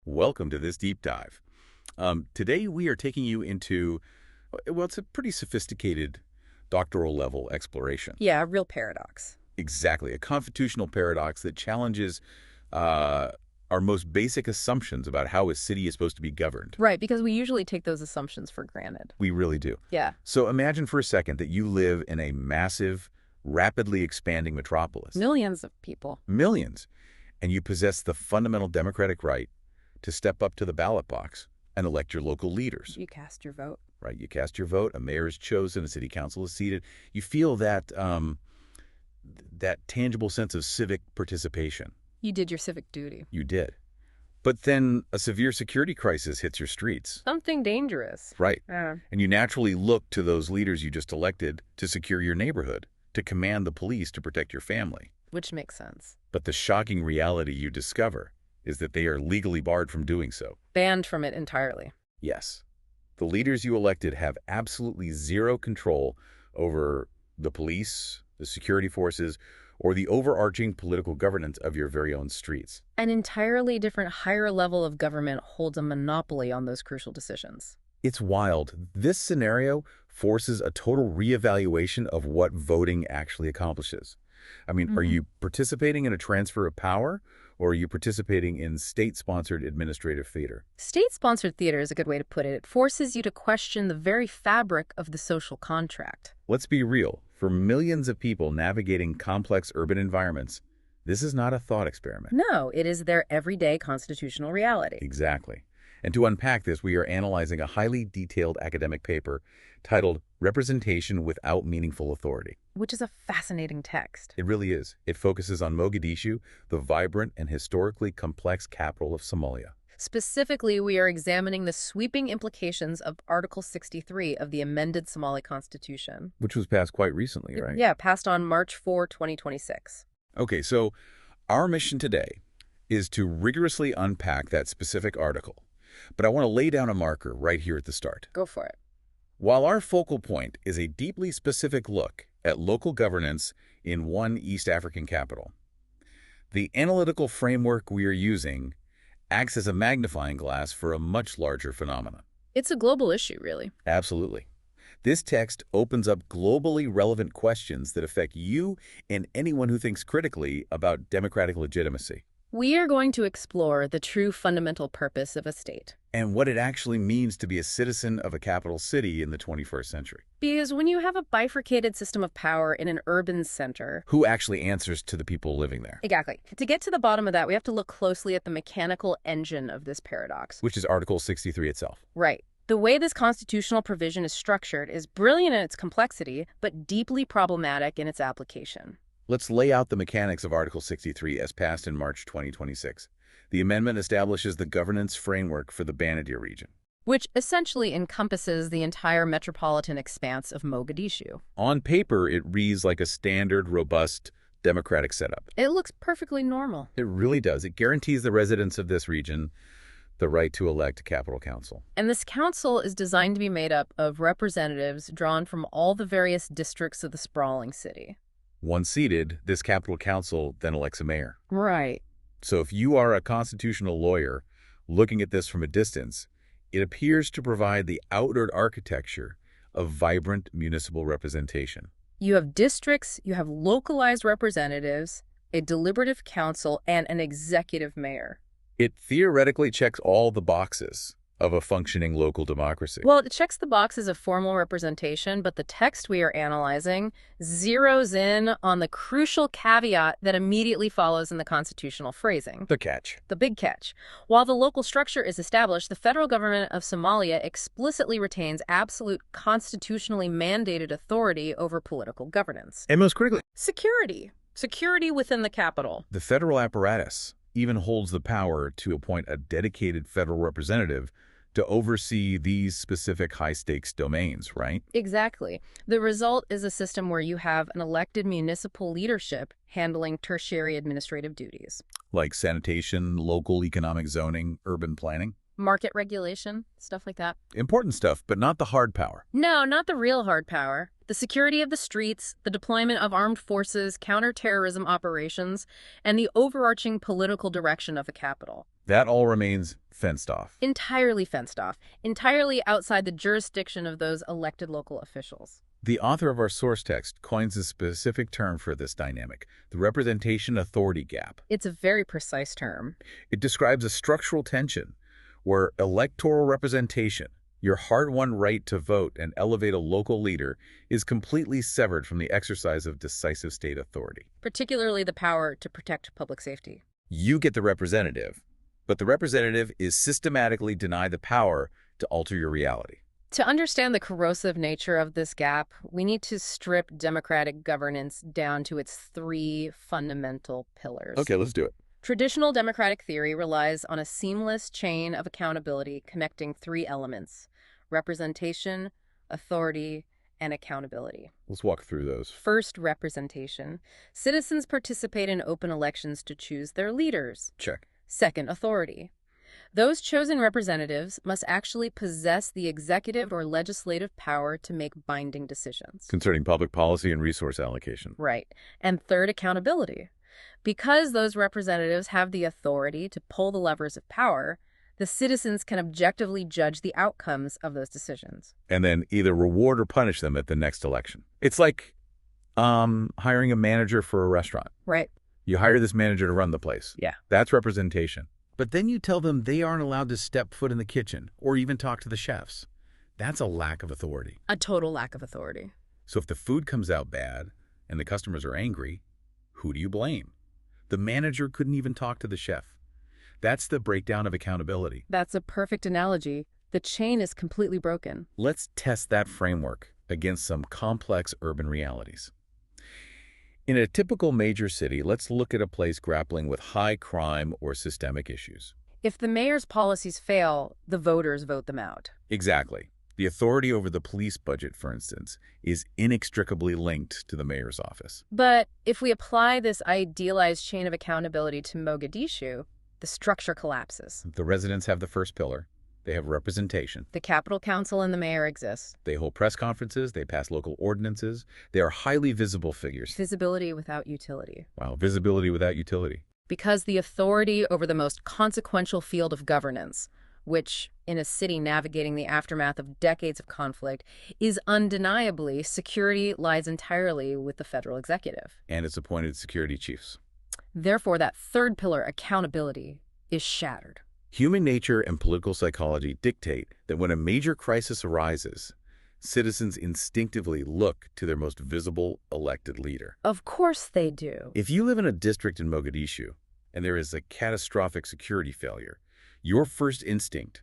Welcome to this deep dive. Today we are taking you into, well, it's a pretty sophisticated doctoral level exploration. Yeah, a real paradox. Exactly, a constitutional paradox that challenges our most basic assumptions about how a city is supposed to be governed. Right, because we usually take those assumptions for granted. We really do. Yeah. So imagine for a second that you live in a massive, rapidly expanding metropolis. Millions of people. Millions. And you possess the fundamental democratic right to step up to the ballot box and elect your local leaders. You cast your vote. Right, you cast your vote, a mayor is chosen, a city council is seated. You feel that that tangible sense of civic participation. You did your civic duty. You did. But then a severe security crisis hits your streets. Something dangerous. Right. Yeah. And you naturally look to those leaders you just elected to secure your neighborhood, to command the police to protect your family. Which makes sense. But the shocking reality you discover is that they are legally barred from doing so. Banned from it entirely. Yes. The leaders you elected have absolutely zero control over the police, the security forces, or the overarching political governance of your very own streets. An entirely different higher level of government holds a monopoly on those crucial decisions. It's wild. This scenario forces a total reevaluation of what voting actually accomplishes. I mean, are you participating in a transfer of power, or are you participating in state-sponsored administrative theater? State-sponsored theater is a good way to put it. It forces you to question the very fabric of the social contract. Let's be real. For millions of people navigating complex urban environments, this is not a thought experiment. No, it is their everyday constitutional reality. Exactly. And to unpack this, we are analyzing a highly detailed academic paper titled Representation Without Meaningful Authority. Which is a fascinating text. It really is. It focuses on Mogadishu, the vibrant and historically complex capital of Somalia. Specifically, we are examining the sweeping implications of Article 63 of the amended Somali Constitution. Which was passed quite recently, right? Yeah, passed on March 4, 2026. Okay, so our mission today is to rigorously unpack that specific article. But I want to lay down a marker right here at the start. Go for it. While our focal point is a deeply specific look at local governance in one East African capital, the analytical framework we are using acts as a magnifying glass for a much larger phenomenon. It's a global issue, really. Absolutely. This text opens up globally relevant questions that affect you and anyone who thinks critically about democratic legitimacy. We are going to explore the true fundamental purpose of a state. And what it actually means to be a citizen of a capital city in the 21st century. Because when you have a bifurcated system of power in an urban center... Who actually answers to the people living there? Exactly. To get to the bottom of that, we have to look closely at the mechanical engine of this paradox. Which is Article 63 itself. Right. The way this constitutional provision is structured is brilliant in its complexity, but deeply problematic in its application. Let's lay out the mechanics of Article 63 as passed in March 2026. The amendment establishes the governance framework for the Banadier region, which essentially encompasses the entire metropolitan expanse of Mogadishu. On paper, it reads like a standard, robust, democratic setup. It looks perfectly normal. It really does. It guarantees the residents of this region the right to elect a capital council. And this council is designed to be made up of representatives drawn from all the various districts of the sprawling city. Once seated, this capital council then elects a mayor. Right. So if you are a constitutional lawyer looking at this from a distance, it appears to provide the outward architecture of vibrant municipal representation. You have districts, you have localized representatives, a deliberative council, and an executive mayor. It theoretically checks all the boxes of a functioning local democracy. Well, it checks the boxes of formal representation, but the text we are analyzing zeroes in on the crucial caveat that immediately follows in the constitutional phrasing. The catch. The big catch. While the local structure is established, the federal government of Somalia explicitly retains absolute constitutionally mandated authority over political governance. And most critically, security. Security within the capital. The federal apparatus even holds the power to appoint a dedicated federal representative to oversee these specific high-stakes domains, right? Exactly. The result is a system where you have an elected municipal leadership handling tertiary administrative duties. Like sanitation, local economic zoning, urban planning. Market regulation, stuff like that. Important stuff, but not the hard power. No, not the real hard power. the security of the streets, the deployment of armed forces, counterterrorism operations, and the overarching political direction of the capital. That all remains fenced off. Entirely fenced off, entirely outside the jurisdiction of those elected local officials. The author of our source text coins a specific term for this dynamic, the representation authority gap. It's a very precise term. It describes a structural tension where electoral representation, your hard-won right to vote and elevate a local leader, is completely severed from the exercise of decisive state authority. Particularly the power to protect public safety. You get the representative, but the representative is systematically denied the power to alter your reality. To understand the corrosive nature of this gap, we need to strip democratic governance down to its three fundamental pillars. Okay, let's do it. Traditional democratic theory relies on a seamless chain of accountability connecting three elements: representation, authority, and accountability. Let's walk through those. First, representation. Citizens participate in open elections to choose their leaders. Check. Second, authority. Those chosen representatives must actually possess the executive or legislative power to make binding decisions. Concerning public policy and resource allocation. Right. And third, accountability. Because those representatives have the authority to pull the levers of power, the citizens can objectively judge the outcomes of those decisions. And then either reward or punish them at the next election. It's like hiring a manager for a restaurant. Right. You hire this manager to run the place. Yeah. That's representation. But then you tell them they aren't allowed to step foot in the kitchen or even talk to the chefs. That's a lack of authority. A total lack of authority. So if the food comes out bad and the customers are angry, who do you blame? The manager couldn't even talk to the chef. That's the breakdown of accountability. That's a perfect analogy. The chain is completely broken. Let's test that framework against some complex urban realities. In a typical major city, let's look at a place grappling with high crime or systemic issues. If the mayor's policies fail, the voters vote them out. Exactly. The authority over the police budget, for instance, is inextricably linked to the mayor's office. But if we apply this idealized chain of accountability to Mogadishu, the structure collapses. The residents have the first pillar. They have representation. The capital council and the mayor exist. They hold press conferences. They pass local ordinances. They are highly visible figures. Visibility without utility. Wow, visibility without utility. Because the authority over the most consequential field of governance, which, in a city navigating the aftermath of decades of conflict, is undeniably security, lies entirely with the federal executive. And its appointed security chiefs. Therefore, that third pillar, accountability, is shattered. Human nature and political psychology dictate that when a major crisis arises, citizens instinctively look to their most visible elected leader. Of course they do. If you live in a district in Mogadishu and there is a catastrophic security failure, your first instinct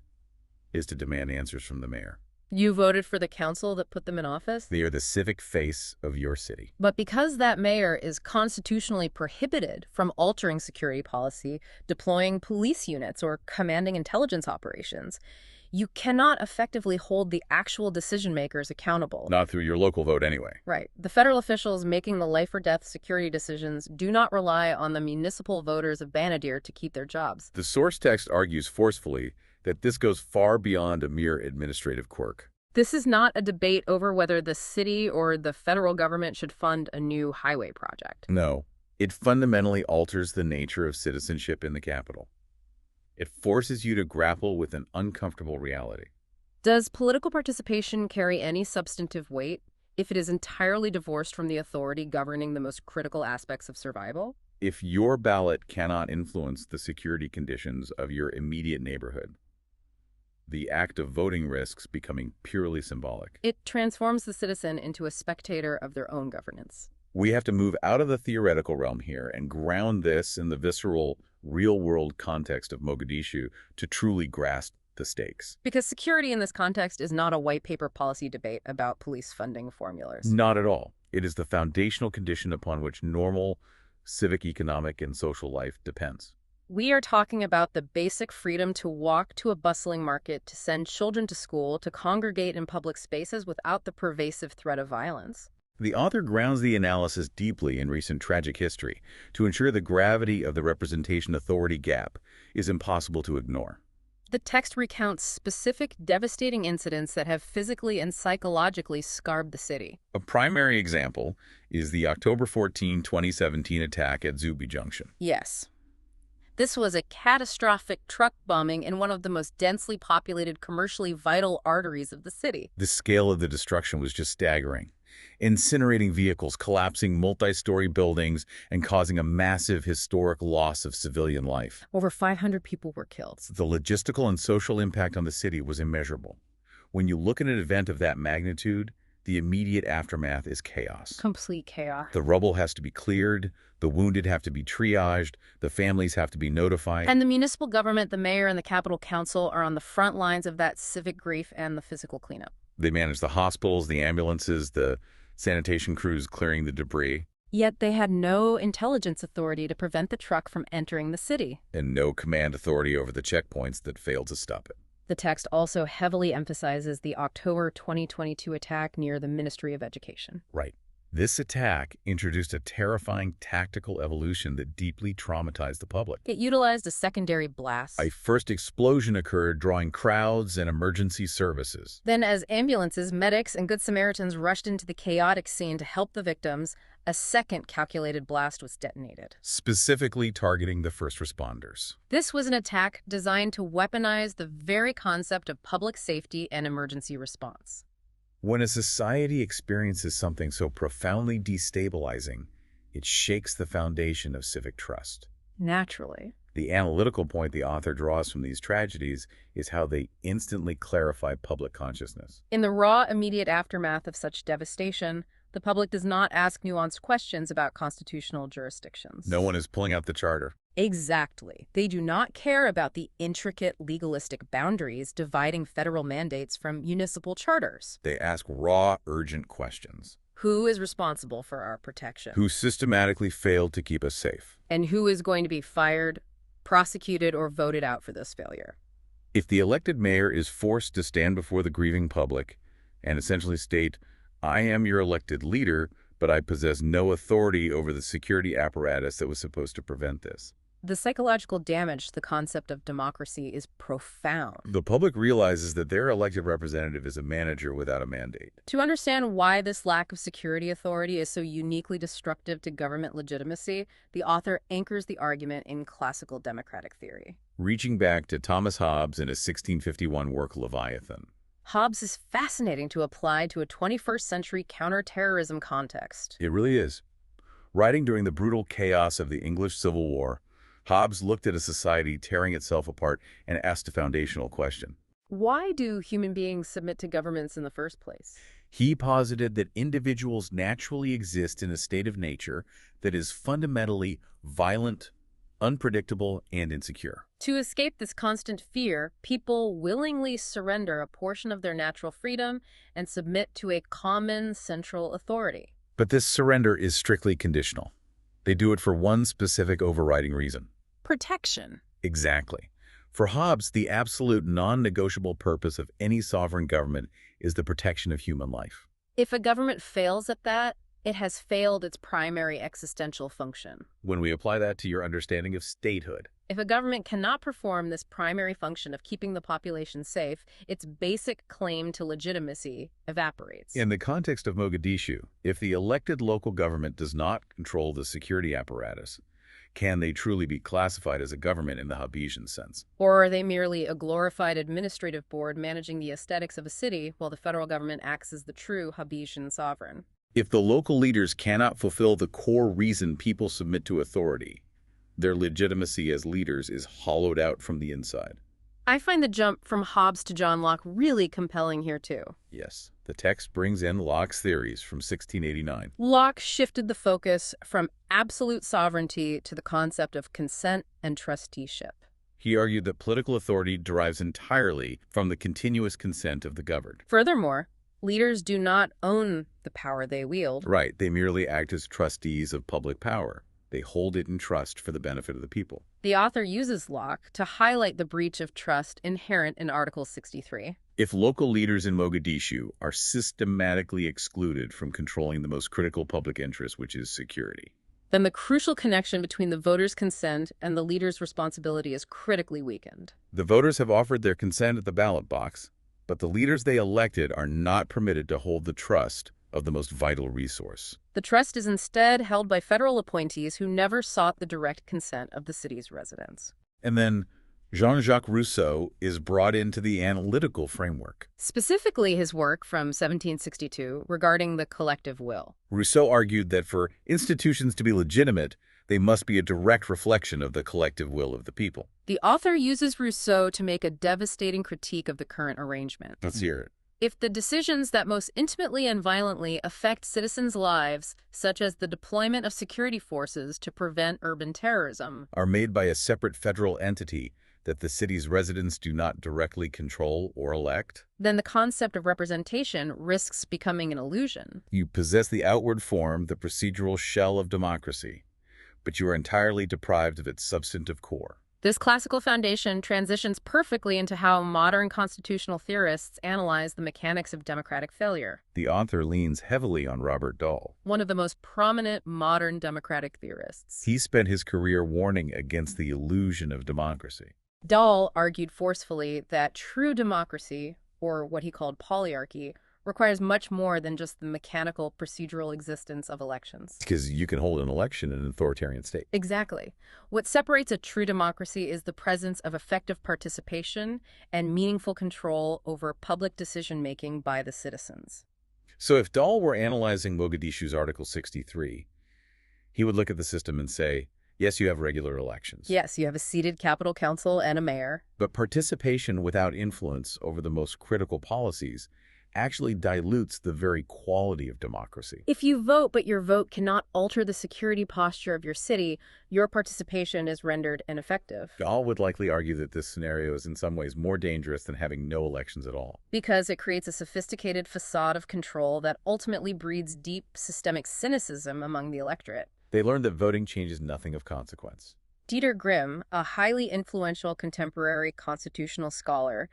is to demand answers from the mayor. You voted for the council that put them in office? They are the civic face of your city. But because that mayor is constitutionally prohibited from altering security policy, deploying police units, or commanding intelligence operations, you cannot effectively hold the actual decision makers accountable. Not through your local vote anyway. Right. The federal officials making the life or death security decisions do not rely on the municipal voters of Banadir to keep their jobs. The source text argues forcefully that this goes far beyond a mere administrative quirk. This is not a debate over whether the city or the federal government should fund a new highway project. No, it fundamentally alters the nature of citizenship in the capital. It forces you to grapple with an uncomfortable reality. Does political participation carry any substantive weight if it is entirely divorced from the authority governing the most critical aspects of survival? If your ballot cannot influence the security conditions of your immediate neighborhood, the act of voting risks becoming purely symbolic. It transforms the citizen into a spectator of their own governance. We have to move out of the theoretical realm here and ground this in the visceral, real-world context of Mogadishu to truly grasp the stakes. Because security in this context is not a white paper policy debate about police funding formulas. Not at all. It is the foundational condition upon which normal civic, economic, and social life depends. We are talking about the basic freedom to walk to a bustling market, to send children to school, to congregate in public spaces without the pervasive threat of violence. The author grounds the analysis deeply in recent tragic history to ensure the gravity of the representation-authority gap is impossible to ignore. The text recounts specific devastating incidents that have physically and psychologically scarred the city. A primary example is the October 14, 2017 attack at Zubi Junction. Yes. This was a catastrophic truck bombing in one of the most densely populated, commercially vital arteries of the city. The scale of the destruction was just staggering. Incinerating vehicles, collapsing multi-story buildings, and causing a massive historic loss of civilian life. Over 500 people were killed. The logistical and social impact on the city was immeasurable. When you look at an event of that magnitude, the immediate aftermath is chaos. Complete chaos. The rubble has to be cleared, the wounded have to be triaged, the families have to be notified. And the municipal government, the mayor, and the Capitol Council are on the front lines of that civic grief and the physical cleanup. They manage the hospitals, the ambulances, the sanitation crews clearing the debris. Yet they had no intelligence authority to prevent the truck from entering the city. And no command authority over the checkpoints that failed to stop it. The text also heavily emphasizes the October 2022 attack near the Ministry of Education. Right. This attack introduced a terrifying tactical evolution that deeply traumatized the public. It utilized a secondary blast. A first explosion occurred, drawing crowds and emergency services. Then, as ambulances, medics, and Good Samaritans rushed into the chaotic scene to help the victims, a second calculated blast was detonated, specifically targeting the first responders. This was an attack designed to weaponize the very concept of public safety and emergency response. When a society experiences something so profoundly destabilizing, it shakes the foundation of civic trust. Naturally. The analytical point the author draws from these tragedies is how they instantly clarify public consciousness. In the raw, immediate aftermath of such devastation, the public does not ask nuanced questions about constitutional jurisdictions. No one is pulling out the charter. Exactly. They do not care about the intricate legalistic boundaries dividing federal mandates from municipal charters. They ask raw, urgent questions. Who is responsible for our protection? Who systematically failed to keep us safe? And who is going to be fired, prosecuted, or voted out for this failure? If the elected mayor is forced to stand before the grieving public and essentially state, "I am your elected leader, but I possess no authority over the security apparatus that was supposed to prevent this," the psychological damage to the concept of democracy is profound. the public realizes that their elected representative is a manager without a mandate. To understand why this lack of security authority is so uniquely destructive to government legitimacy, the author anchors the argument in classical democratic theory. Reaching back to Thomas Hobbes in his 1651 work Leviathan. Hobbes is fascinating to apply to a 21st century counterterrorism context. It really is. Writing during the brutal chaos of the English Civil War, Hobbes looked at a society tearing itself apart and asked a foundational question. Why do human beings submit to governments in the first place? He posited that individuals naturally exist in a state of nature that is fundamentally violent, unpredictable, and insecure. To escape this constant fear, people willingly surrender a portion of their natural freedom and submit to a common central authority. But this surrender is strictly conditional. They do it for one specific overriding reason. Protection. Exactly. For Hobbes, the absolute non-negotiable purpose of any sovereign government is the protection of human life. If a government fails at that, it has failed its primary existential function. When we apply that to your understanding of statehood, If a government cannot perform this primary function of keeping the population safe, its basic claim to legitimacy evaporates. in the context of Mogadishu, if the elected local government does not control the security apparatus, can they truly be classified as a government in the Hobbesian sense? Or are they merely a glorified administrative board managing the aesthetics of a city while the federal government acts as the true Hobbesian sovereign? If the local leaders cannot fulfill the core reason people submit to authority, their legitimacy as leaders is hollowed out from the inside. I find the jump from Hobbes to John Locke really compelling here too. Yes, the text brings in Locke's theories from 1689. Locke shifted the focus from absolute sovereignty to the concept of consent and trusteeship. He argued that political authority derives entirely from the continuous consent of the governed. Furthermore, leaders do not own the power they wield. Right, they merely act as trustees of public power. They hold it in trust for the benefit of the people. The author uses Locke to highlight the breach of trust inherent in Article 63. If local leaders in Mogadishu are systematically excluded from controlling the most critical public interest, which is security, then the crucial connection between the voters' consent and the leader's responsibility is critically weakened. The voters have offered their consent at the ballot box, but the leaders they elected are not permitted to hold the trust of the most vital resource. The trust is instead held by federal appointees who never sought the direct consent of the city's residents. And then Jean-Jacques Rousseau is brought into the analytical framework. Specifically his work from 1762 regarding the collective will. Rousseau argued that for institutions to be legitimate, they must be a direct reflection of the collective will of the people. The author uses Rousseau to make a devastating critique of the current arrangement. Let's hear it. If the decisions that most intimately and violently affect citizens' lives, such as the deployment of security forces to prevent urban terrorism, are made by a separate federal entity that the city's residents do not directly control or elect, then the concept of representation risks becoming an illusion. you possess the outward form, the procedural shell of democracy, but you are entirely deprived of its substantive core. This classical foundation transitions perfectly into how modern constitutional theorists analyze the mechanics of democratic failure. The author leans heavily on Robert Dahl. One of the most prominent modern democratic theorists. He spent his career warning against the illusion of democracy. Dahl argued forcefully that true democracy, or what he called polyarchy, requires much more than just the mechanical procedural existence of elections. Because you can hold an election in an authoritarian state. Exactly. What separates a true democracy is the presence of effective participation and meaningful control over public decision-making by the citizens. So if Dahl were analyzing Mogadishu's Article 63, he would look at the system and say, yes, you have regular elections. Yes, you have a seated capital council and a mayor. But participation without influence over the most critical policies actually dilutes the very quality of democracy. If you vote, but your vote cannot alter the security posture of your city, your participation is rendered ineffective. Dahl would likely argue that this scenario is in some ways more dangerous than having no elections at all. Because it creates a sophisticated facade of control that ultimately breeds deep systemic cynicism among the electorate. They learned that voting changes nothing of consequence. Dieter Grimm, a highly influential contemporary constitutional scholar,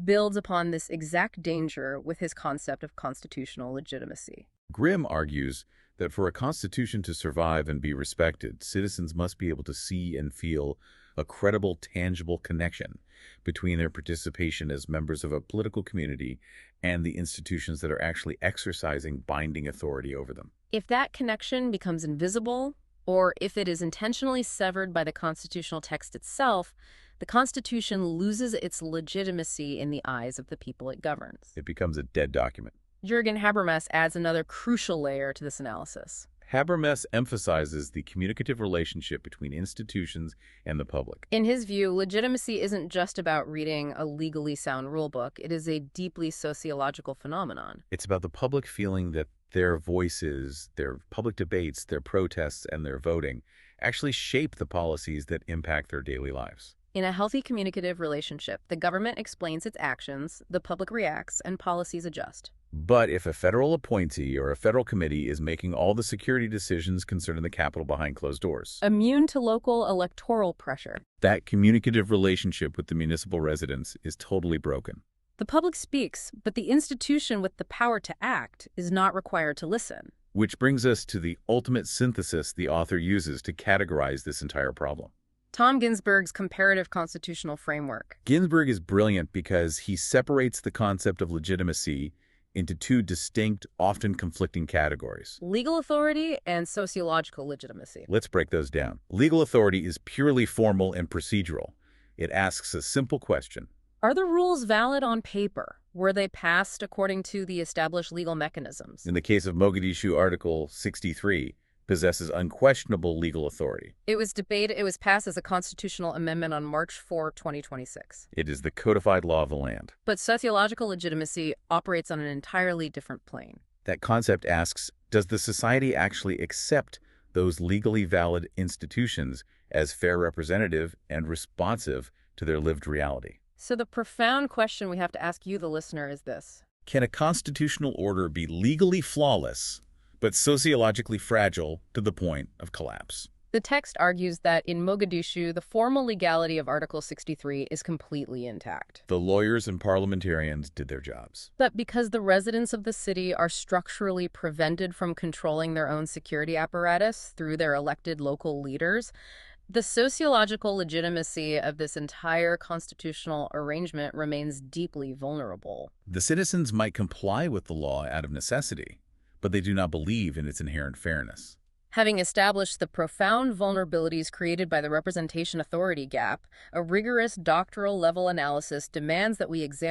builds upon this exact danger with his concept of constitutional legitimacy. Grimm argues that for a constitution to survive and be respected, citizens must be able to see and feel a credible, tangible connection between their participation as members of a political community and the institutions that are actually exercising binding authority over them. If that connection becomes invisible, or if it is intentionally severed by the constitutional text itself, the Constitution loses its legitimacy in the eyes of the people it governs. It becomes a dead document. Jürgen Habermas adds another crucial layer to this analysis. Habermas emphasizes the communicative relationship between institutions and the public. In his view, legitimacy isn't just about reading a legally sound rulebook. It is a deeply sociological phenomenon. It's about the public feeling that their voices, their public debates, their protests, and their voting actually shape the policies that impact their daily lives. In a healthy communicative relationship, the government explains its actions, the public reacts, and policies adjust. But if a federal appointee or a federal committee is making all the security decisions concerning the Capitol behind closed doors, Immune to local electoral pressure, that communicative relationship with the municipal residents is totally broken. the public speaks, but the institution with the power to act is not required to listen. Which brings us to the ultimate synthesis the author uses to categorize this entire problem. Tom Ginsburg's comparative constitutional framework. Ginsburg is brilliant because he separates the concept of legitimacy into two distinct, often conflicting categories. Legal authority and sociological legitimacy. Let's break those down. Legal authority is purely formal and procedural. It asks a simple question. Are the rules valid on paper? Were they passed according to the established legal mechanisms? In the case of Mogadishu, Article 63 possesses unquestionable legal authority. It was passed as a constitutional amendment on March 4, 2026. It is the codified law of the land. But sociological legitimacy operates on an entirely different plane. That concept asks, does the society actually accept those legally valid institutions as fair representative and responsive to their lived reality? So the profound question we have to ask you, the listener, is this. Can a constitutional order be legally flawless, but sociologically fragile to the point of collapse? The text argues that in Mogadishu, the formal legality of Article 63 is completely intact. The lawyers and parliamentarians did their jobs. But because the residents of the city are structurally prevented from controlling their own security apparatus through their elected local leaders, the sociological legitimacy of this entire constitutional arrangement remains deeply vulnerable. The citizens might comply with the law out of necessity, but they do not believe in its inherent fairness. Having established the profound vulnerabilities created by the representation authority gap, a rigorous doctoral level analysis demands that we examine